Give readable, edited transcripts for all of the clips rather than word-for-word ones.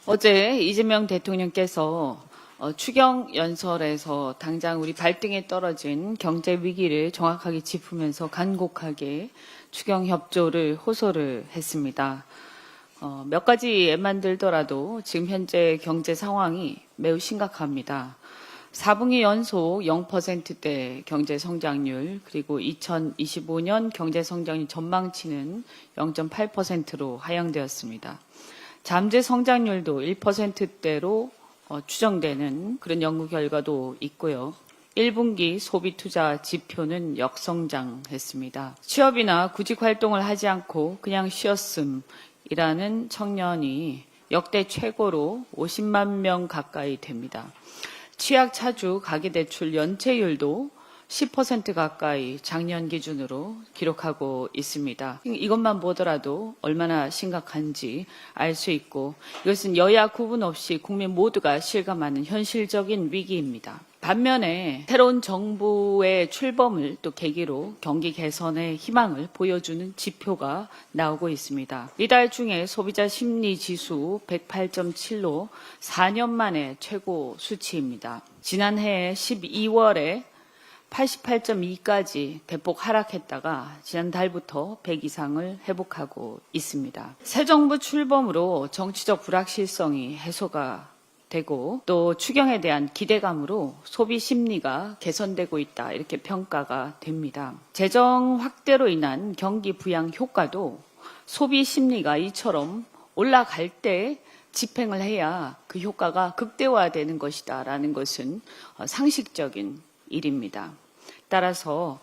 어제 이재명 대통령께서 추경 연설에서 당장 우리 발등에 떨어진 경제 위기를 정확하게 짚으면서 간곡하게 추경 협조를 호소를 했습니다. 몇 가지 예만 들더라도 지금 현재 경제 상황이 매우 심각합니다. 4분기 연속 0%대 경제 성장률, 그리고 2025년 경제 성장률 전망치는 0.8%로 하향되었습니다. 잠재 성장률도 1%대로 추정되는 그런 연구 결과도 있고요. 1분기 소비 투자 지표는 역성장했습니다. 취업이나 구직 활동을 하지 않고 그냥 쉬었음이라는 청년이 역대 최고로 50만 명 가까이 됩니다. 취약 차주 가계대출 연체율도 10% 가까이 작년 기준으로 기록하고 있습니다. 이것만 보더라도 얼마나 심각한지 알 수 있고, 이것은 여야 구분 없이 국민 모두가 실감하는 현실적인 위기입니다. 반면에 새로운 정부의 출범을 또 계기로 경기 개선의 희망을 보여주는 지표가 나오고 있습니다. 이달 중에 소비자 심리 지수 108.7로 4년 만에 최고 수치입니다. 지난해 12월에 88.2까지 대폭 하락했다가 지난달부터 100 이상을 회복하고 있습니다. 새 정부 출범으로 정치적 불확실성이 해소가 되고 또 추경에 대한 기대감으로 소비 심리가 개선되고 있다, 이렇게 평가가 됩니다. 재정 확대로 인한 경기 부양 효과도 소비 심리가 이처럼 올라갈 때 집행을 해야 그 효과가 극대화되는 것이다 라는 것은 상식적인 일입니다. 따라서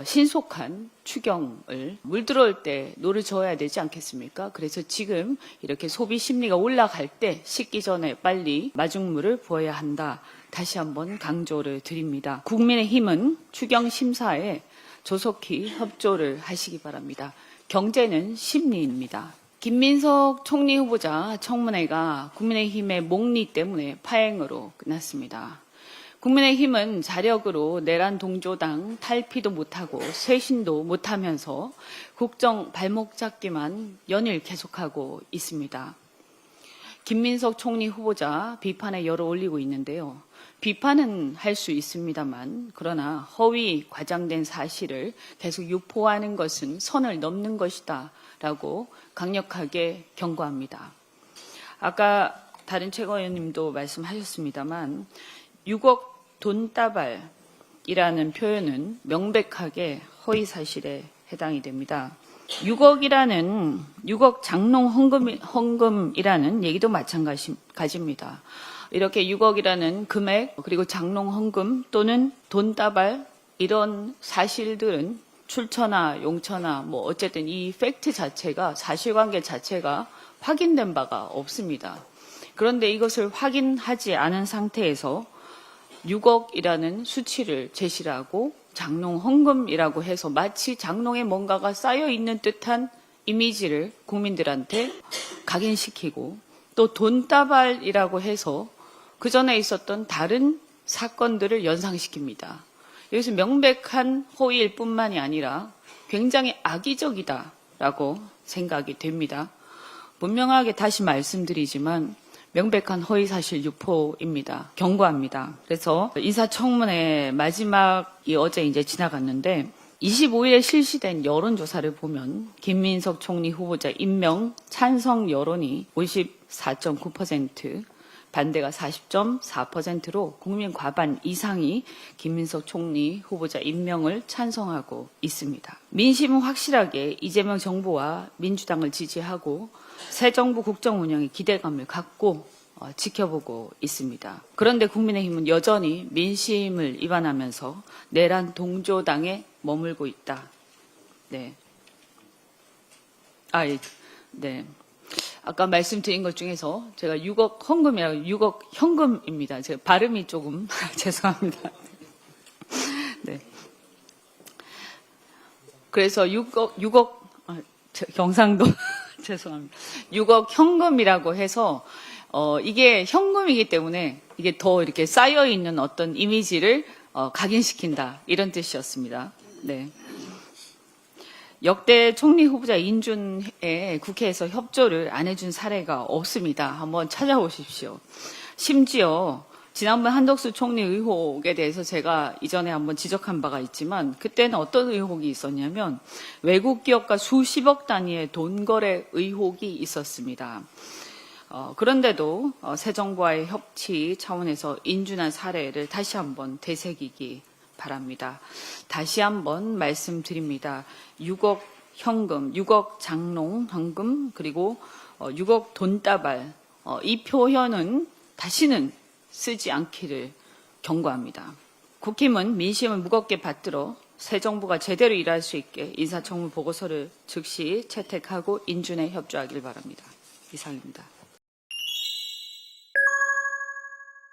신속한 추경을 물 들어올 때 노를 저어야 되지 않겠습니까? 그래서 지금 이렇게 소비 심리가 올라갈 때 식기 전에 빨리 마중물을 부어야 한다. 다시 한번 강조를 드립니다. 국민의힘은 추경 심사에 조속히 협조를 하시기 바랍니다. 경제는 심리입니다. 김민석 총리 후보자 청문회가 국민의힘의 목리 때문에 파행으로 끝났습니다. 국민의힘은 자력으로 내란 동조당 탈피도 못하고 쇄신도 못하면서 국정 발목 잡기만 연일 계속하고 있습니다. 김민석 총리 후보자 비판에 열을 올리고 있는데요. 비판은 할 수 있습니다만, 그러나 허위 과장된 사실을 계속 유포하는 것은 선을 넘는 것이다 라고 강력하게 경고합니다. 아까 다른 최고위원님도 말씀하셨습니다만 6억 돈다발이라는 표현은 명백하게 허위 사실에 해당이 됩니다. 6억 장롱 헌금이라는 얘기도 마찬가지입니다. 이렇게 6억이라는 금액, 그리고 장롱 헌금 또는 돈다발, 이런 사실들은 출처나 용처나 어쨌든 이 팩트 자체가, 사실관계 자체가 확인된 바가 없습니다. 그런데 이것을 확인하지 않은 상태에서 6억이라는 수치를 제시를 하고 장롱 헌금이라고 해서 마치 장롱에 뭔가가 쌓여 있는 듯한 이미지를 국민들한테 각인시키고, 또 돈다발이라고 해서 그 전에 있었던 다른 사건들을 연상시킵니다. 여기서 명백한 허위일 뿐만이 아니라 굉장히 악의적이다라고 생각이 됩니다. 분명하게 다시 말씀드리지만 명백한 허위사실 유포입니다. 경고합니다. 그래서 인사청문회 마지막이 어제 이제 지나갔는데 25일에 실시된 여론조사를 보면 김민석 총리 후보자 임명 찬성 여론이 54.9%, 반대가 40.4%로 국민 과반 이상이 김민석 총리 후보자 임명을 찬성하고 있습니다. 민심은 확실하게 이재명 정부와 민주당을 지지하고 새 정부 국정 운영에 기대감을 갖고 지켜보고 있습니다. 그런데 국민의힘은 여전히 민심을 위반하면서 내란 동조당에 머물고 있다. 네. 네. 아까 말씀드린 것 중에서 제가 6억 헌금이라고 6억 현금입니다. 제가 발음이 조금 죄송합니다. 네. 그래서 6억 경상도 죄송합니다. 6억 현금이라고 해서 이게 현금이기 때문에 이게 더 이렇게 쌓여 있는 어떤 이미지를 각인시킨다, 이런 뜻이었습니다. 네. 역대 총리 후보자 인준에 국회에서 협조를 안 해준 사례가 없습니다. 한번 찾아보십시오. 심지어 지난번 한덕수 총리 의혹에 대해서 제가 이전에 한번 지적한 바가 있지만 그때는 어떤 의혹이 있었냐면 외국 기업과 수십억 단위의 돈 거래 의혹이 있었습니다. 그런데도 새 정부와의 협치 차원에서 인준한 사례를 다시 한번 되새기기 바랍니다. 다시 한번 말씀드립니다. 6억 현금, 6억 장롱 현금, 그리고 6억 돈다발, 이 표현은 다시는 쓰지 않기를 경고합니다. 국힘은 민심을 무겁게 받들어 새 정부가 제대로 일할 수 있게 인사청문 보고서를 즉시 채택하고 인준에 협조하길 바랍니다. 이상입니다.